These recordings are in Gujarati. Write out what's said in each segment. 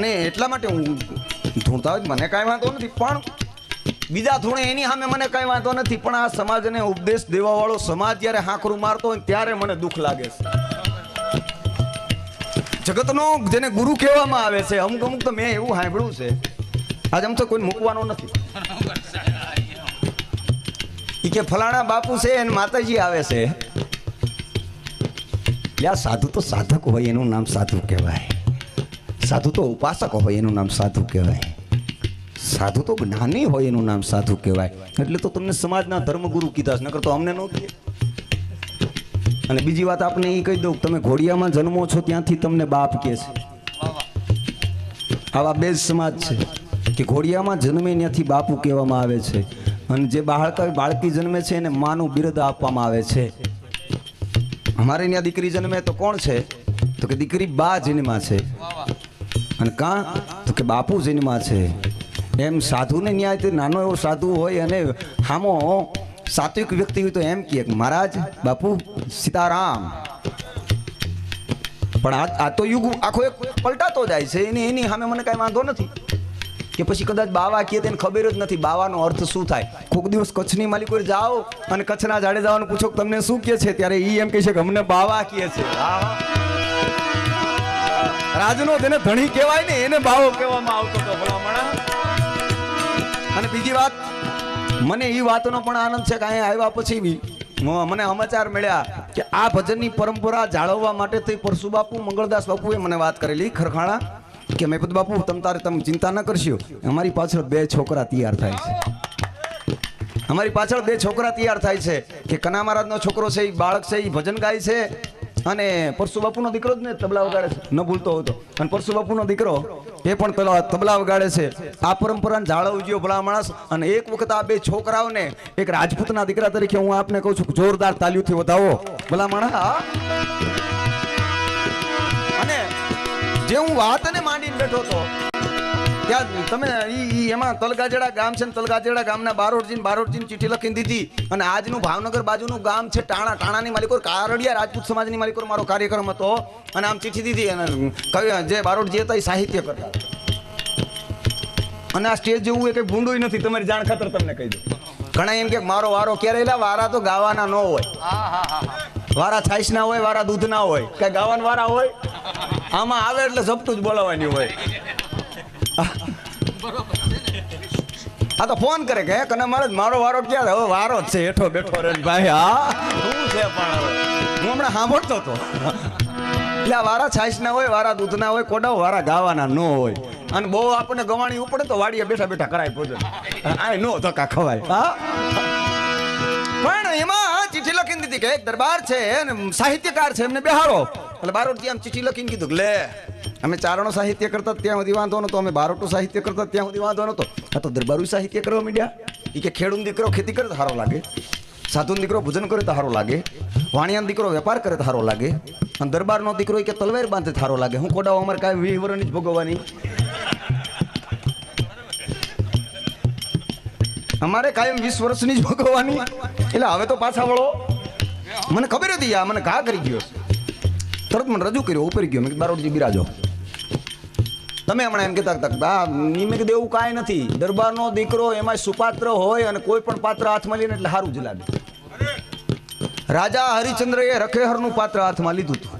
અને એટલા માટે હું ધૂણતા હોય મને કાંઈ વાંધો નથી, પણ બીજા ધૂણે એની સામે મને કાંઈ વાંધો નથી, પણ આ સમાજને ઉપદેશ દેવા વાળો સમાજ જ્યારે હાંકરું મારતો હોય ત્યારે મને દુઃખ લાગે છે. જગતનો જેને ગુરુ કહેવામાં આવે છે, અમુક અમુક તો મેં એવું સાંભળ્યું છે, આજે આમ તો કોઈ મૂકવાનો નથી. ઈ કે ફલાણા બાપુ છે અને માતાજી આવે છે. યા સાધુ તો સાધક હોય એનું નામ સાધુ કહેવાય, સાધુ તો ઉપાસક હોય એનું નામ સાધુ કહેવાય, સાધુ તો જ્ઞાની હોય એનું નામ સાધુ કહેવાય. એટલે તો તમને સમાજના ધર્મગુરુ કીધા, નકર તો અમને ન કહે. અને બીજી વાત આપણે એ કહી દઉં, તમે ઘોડિયામાં જન્મો છો ત્યાંથી તમને બાપ કહે છે. આવા બે જ સમાજ છે કે ઘોડિયામાં જન્મે ત્યાંથી બાપુ કહેવામાં આવે છે, અને જે બાળકી જન્મે છે એને માનું બિરુદ આપવામાં આવે છે. અમારે ત્યાં દીકરી જન્મે તો કોણ છે, તો કે દીકરી બા જન્મા છે, અને કાં તો કે બાપુ જન્મા છે. એમ સાધુને ન્યાય નાનો એવો સાધુ હોય અને હામો સાત્વિક વ્યક્તિ હોય તો એમ કહે મહારાજ બાપુ સીતારામ. પણ આ તો યુગ આખો એક પલટાતો જાય છે, એની સામે મને કાંઈ વાંધો નથી. કે પછી કદાચ બાવા કહે તેને ખબર જ નથી બાવાનો અર્થ શું થાય. કોઈક દિવસ કચ્છની માલિકો જાઓ અને કચ્છના જાડે જવાનું પૂછો તમને શું કહે છે, ત્યારે એ એમ કહે છે કે અમને બાવા કહે છે. રાજનો જેને ધણી કહેવાય ને એને બાવો કહેવામાં આવતો હતો ભલામણા. અને બીજી વાત, મને એ વાતનો પણ આનંદ છે કે અહીંયા આવ્યા પછી બી મને સમાચાર મળ્યા કે આ ભજનની પરંપરા જાળવવા માટે થઈ પરસુ બાપુ મંગળદાસ બાપુએ મને વાત કરેલી ખરખાણા કે મેપત બાપુ તમે ચિંતા ન કરશો, અમારી પાછળ 2 છોકરા તૈયાર થાય છે. અમારી પાછળ 2 છોકરા તૈયાર થાય છે કે કના મહારાજનો છોકરો છે, એ બાળક છે, એ ભજન ગાય છે, અને પરસુ બાપુનો દીકરો જ ને તબલા વગાડે છે, ન ભૂલતો હતો. અને પરસુ બાપુનો દીકરો એ પણ તબલા વગાડે છે. આ પરંપરાને જાળવજો ભલા માણસ. અને એક વખત આ 2 છોકરાઓને એક રાજપૂતના દીકરા તરીકે હું આપને કહું છું, જોરદાર તાલીઓથી વધાવો ભલા માણસ. અને જે હું વાતને માંડીને બેઠો હતો ત્યાં તમે એમાં તલગાજેડા ગામ છે ને, તલગાજેડા ગામના બારોટજીને ચિઠ્ઠી લખીને દીધી. અને આજનું ભાવનગર બાજુનું ગામ છે ટાણાની માલિકો કારડિયા રાજપૂત સમાજની માલિકો મારો કાર્યક્રમ હતો, અને આમ ચિઠ્ઠી દીધી. અને જે બારોટજી હતા એ સાહિત્ય કરતા. અને આ સ્ટેજ જેવું એ કઈ ભૂંડું નથી, તમારી જાણ ખાતર તમને કહી દઉં. ઘણા એમ કે મારો વારો ક્યારે એલા, વારા તો ગાવાના ન હોય, વારા છાઈસ ના હોય, વારા દૂધ ના હોય, કઈ ગાવાના વારા હોય. આમાં આવે એટલે ઝપટું જ બોલાવાની હોય. આ તો ફોન કરે કે કના મારે મારો વારો ક્યારે, હવે વારો જ છે હેઠો બેઠો રે ભાઈ. હા શું છે પણ હવે હું હમણાં સાંભળતો હતો. એટલે આ વારા છાઈસ ના હોય, વારા દૂધ ના હોય, કોડા વારા ગાવાના ન હોય. અને બહુ આપણને ગવાણી ઉપડે તો વાડીએ બેઠા બેઠા કરાય ભોજન, આ નો ધક્કા ખવાય. હા પણ એમાં ચિઠ્ઠી લખીને દીધી કે એક દરબાર છે અને સાહિત્યકાર છે, એમને બેહાડો. એટલે બારોટજી આમ ચિઠ્ઠી લખીને કીધું લે અમે ચારણો સાહિત્ય કરતા ત્યાં સુધી વાંધો નતો, અમે બારોટું સાહિત્ય કરતા ત્યાં સુધી વાંધો નતો, આ તો દરબારું સાહિત્ય કરવા માંડ્યા. એ કે ખેડૂત દીકરો ખેતી કરે તો સારો લાગે, સાધુનો દીકરો ભજન કરે તો સારો લાગે, વાણિયાનો દીકરો વેપાર કરે તો સારો લાગે, અને દરબારનો દીકરો કે તલવાર બાંધે સારો લાગે. હું કોડાઓ અમારે કાંઈ 20 વર્ષની જ ભોગવવાની, અમારે કાયમ 20 વર્ષની જ ભોગવવાની. એટલે હવે તો પાછા વળો. મને ખબર હતી આ મને ઘા કરી ગયો, તરત મને રજૂ કર્યો, ઉપર ગયો. મેં બારોટજી બિરાજો. તમે હમણાં એમ કહેતા મેં કીધું એવું કાંઈ નથી, દરબારનો દીકરો એમાં સુપાત્ર હોય અને કોઈ પણ પાત્ર હાથમાં લઈને એટલે સારું જ લાગે. રાજા હરિચંદ્રએ રખેહરનું પાત્ર હાથમાં લીધું હતું,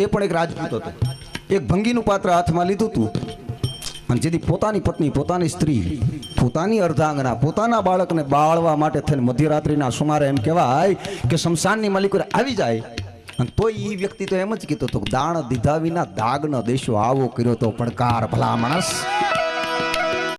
એ પણ એક રાજપૂત હતો. એક ભંગીનું પાત્ર હાથમાં લીધું હતું, અને જેથી પોતાની પત્ની, પોતાની સ્ત્રી, પોતાની અર્ધાંગના, પોતાના બાળકને બાળવા માટે થઈને મધ્યરાત્રિના સુમારે એમ કહેવાય કે શમશાનની માલિકો આવી જાય. અને તોય એ વ્યક્તિ તો એમ જ કહેતો હતો દાણ દીધા વિના દાગ ન દેશો, આવો કર્યો તો પડકાર ભલા માણસ.